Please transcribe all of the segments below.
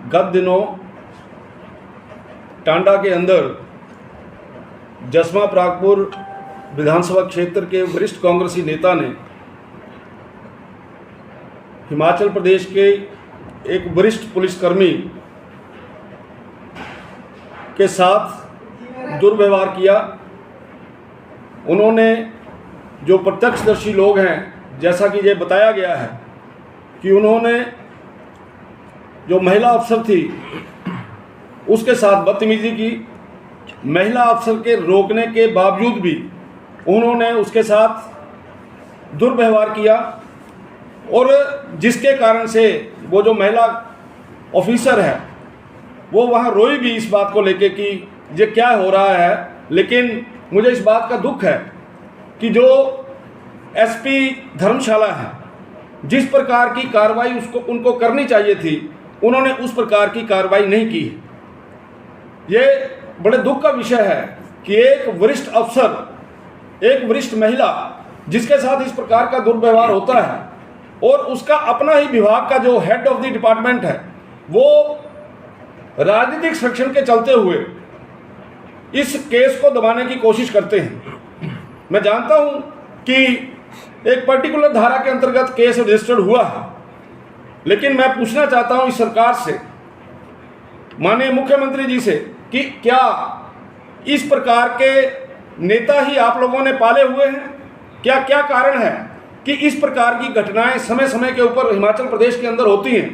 गत दिनों टांडा के अंदर जसवा प्रागपुर विधानसभा क्षेत्र के वरिष्ठ कांग्रेसी नेता ने हिमाचल प्रदेश के एक वरिष्ठ पुलिसकर्मी के साथ दुर्व्यवहार किया। उन्होंने, जो प्रत्यक्षदर्शी लोग हैं, जैसा कि ये बताया गया है कि उन्होंने जो महिला अफसर थी उसके साथ बदतमीजी की। महिला अफसर के रोकने के बावजूद भी उन्होंने उसके साथ दुर्व्यवहार किया और जिसके कारण से वो जो महिला ऑफिसर है वो वहाँ रोई भी इस बात को लेके कि ये क्या हो रहा है। लेकिन मुझे इस बात का दुख है कि जो एसपी धर्मशाला है, जिस प्रकार की कार्रवाई उनको करनी चाहिए थी, उन्होंने उस प्रकार की कार्रवाई नहीं की। ये बड़े दुख का विषय है कि एक वरिष्ठ अफसर, एक वरिष्ठ महिला जिसके साथ इस प्रकार का दुर्व्यवहार होता है और उसका अपना ही विभाग का जो हेड ऑफ द डिपार्टमेंट है वो राजनीतिक सेक्शन के चलते हुए इस केस को दबाने की कोशिश करते हैं। मैं जानता हूं कि एक पर्टिकुलर धारा के अंतर्गत केस रजिस्टर्ड हुआ है, लेकिन मैं पूछना चाहता हूं इस सरकार से, माननीय मुख्यमंत्री जी से, कि क्या इस प्रकार के नेता ही आप लोगों ने पाले हुए हैं? क्या कारण है कि इस प्रकार की घटनाएं समय समय के ऊपर हिमाचल प्रदेश के अंदर होती हैं?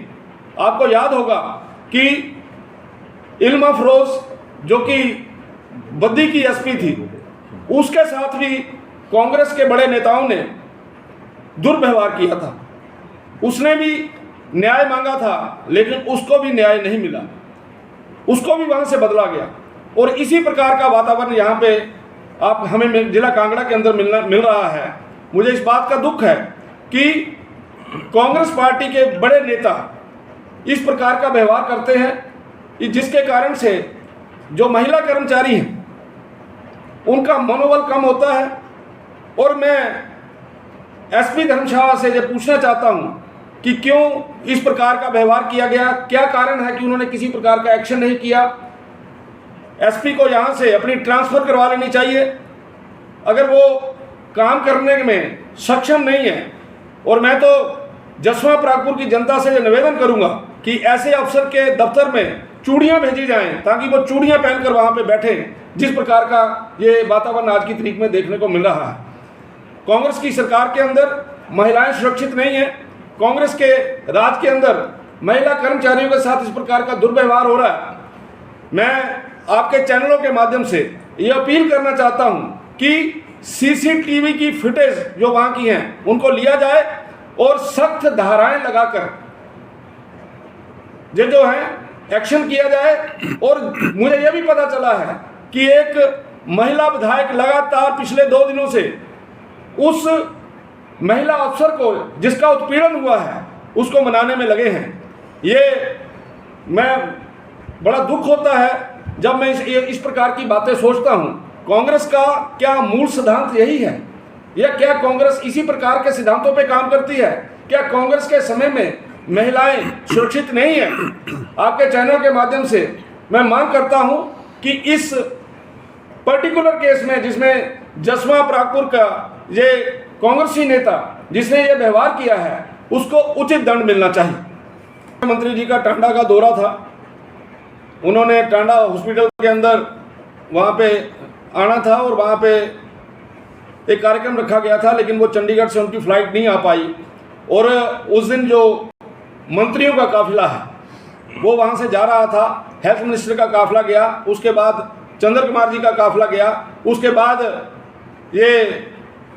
आपको याद होगा कि इल्मा फरोज, जो कि बद्दी की एसपी थी, उसके साथ भी कांग्रेस के बड़े नेताओं ने दुर्व्यवहार किया था। उसने भी न्याय मांगा था, लेकिन उसको भी न्याय नहीं मिला, उसको भी वहां से बदला गया। और इसी प्रकार का वातावरण यहाँ पे आप हमें जिला कांगड़ा के अंदर मिल रहा है। मुझे इस बात का दुख है कि कांग्रेस पार्टी के बड़े नेता इस प्रकार का व्यवहार करते हैं, जिसके कारण से जो महिला कर्मचारी हैं उनका मनोबल कम होता है। और मैं एसपी धर्मशाला से ये पूछना चाहता हूं कि क्यों इस प्रकार का व्यवहार किया गया, क्या कारण है कि उन्होंने किसी प्रकार का एक्शन नहीं किया। एसपी को यहां से अपनी ट्रांसफर करवा लेनी चाहिए अगर वो काम करने में सक्षम नहीं है। और मैं तो जसवा प्रागपुर की जनता से निवेदन करूंगा कि ऐसे अफसर के दफ्तर में चूड़ियां भेजी जाएं ताकि वो चूड़ियां पहनकर वहां पे बैठे, जिस प्रकार का ये वातावरण आज की तारीख में देखने को मिल रहा है। कांग्रेस की सरकार के अंदर महिलाएं सुरक्षित नहीं है। कांग्रेस के राज के अंदर महिला कर्मचारियों के साथ इस प्रकार का दुर्व्यवहार हो रहा है। मैं आपके चैनलों के माध्यम से ये अपील करना चाहता हूं कि सीसीटीवी की फुटेज जो वहां की हैं उनको लिया जाए और सख्त धाराएं लगाकर ये जो है एक्शन किया जाए। और मुझे यह भी पता चला है कि एक महिला विधायक लगातार पिछले 2 दिनों से उस महिला अफसर को, जिसका उत्पीड़न हुआ है, उसको मनाने में लगे हैं। ये मैं बड़ा दुख होता है जब मैं इस प्रकार की बातें सोचता हूं। कांग्रेस का क्या मूल सिद्धांत यही है, या क्या कांग्रेस इसी प्रकार के सिद्धांतों पे काम करती है? क्या कांग्रेस के समय में महिलाएं सुरक्षित नहीं है? आपके चैनल के माध्यम से मैं मांग करता हूं कि इस पर्टिकुलर केस में, जिसमें जसवा प्रागपुर का ये कांग्रेसी नेता जिसने ये व्यवहार किया है, उसको उचित दंड मिलना चाहिए। मुख्यमंत्री जी का टांडा का दौरा था, उन्होंने टांडा हॉस्पिटल के अंदर वहाँ पे आना था और वहाँ पे एक कार्यक्रम रखा गया था, लेकिन वो चंडीगढ़ से उनकी फ्लाइट नहीं आ पाई। और उस दिन जो मंत्रियों का काफिला है वो वहाँ से जा रहा था। हेल्थ मिनिस्टर का काफिला गया, उसके बाद चंद्र कुमार जी का काफिला गया, उसके बाद ये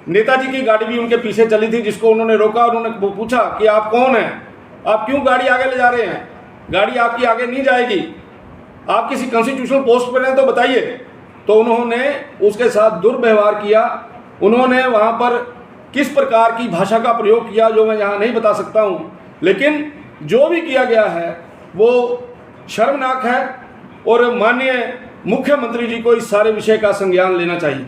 नेताजी की गाड़ी भी उनके पीछे चली थी, जिसको उन्होंने रोका। उन्होंने पूछा कि आप कौन हैं, आप क्यों गाड़ी आगे ले जा रहे हैं? गाड़ी आपकी आगे नहीं जाएगी, आप किसी कॉन्स्टिट्यूशनल पोस्ट पर हैं तो बताइए। तो उन्होंने उसके साथ दुर्व्यवहार किया। उन्होंने वहाँ पर किस प्रकार की भाषा का प्रयोग किया जो मैं यहाँ नहीं बता सकता हूँ, लेकिन जो भी किया गया है वो शर्मनाक है। और माननीय मुख्यमंत्री जी को इस सारे विषय का संज्ञान लेना चाहिए।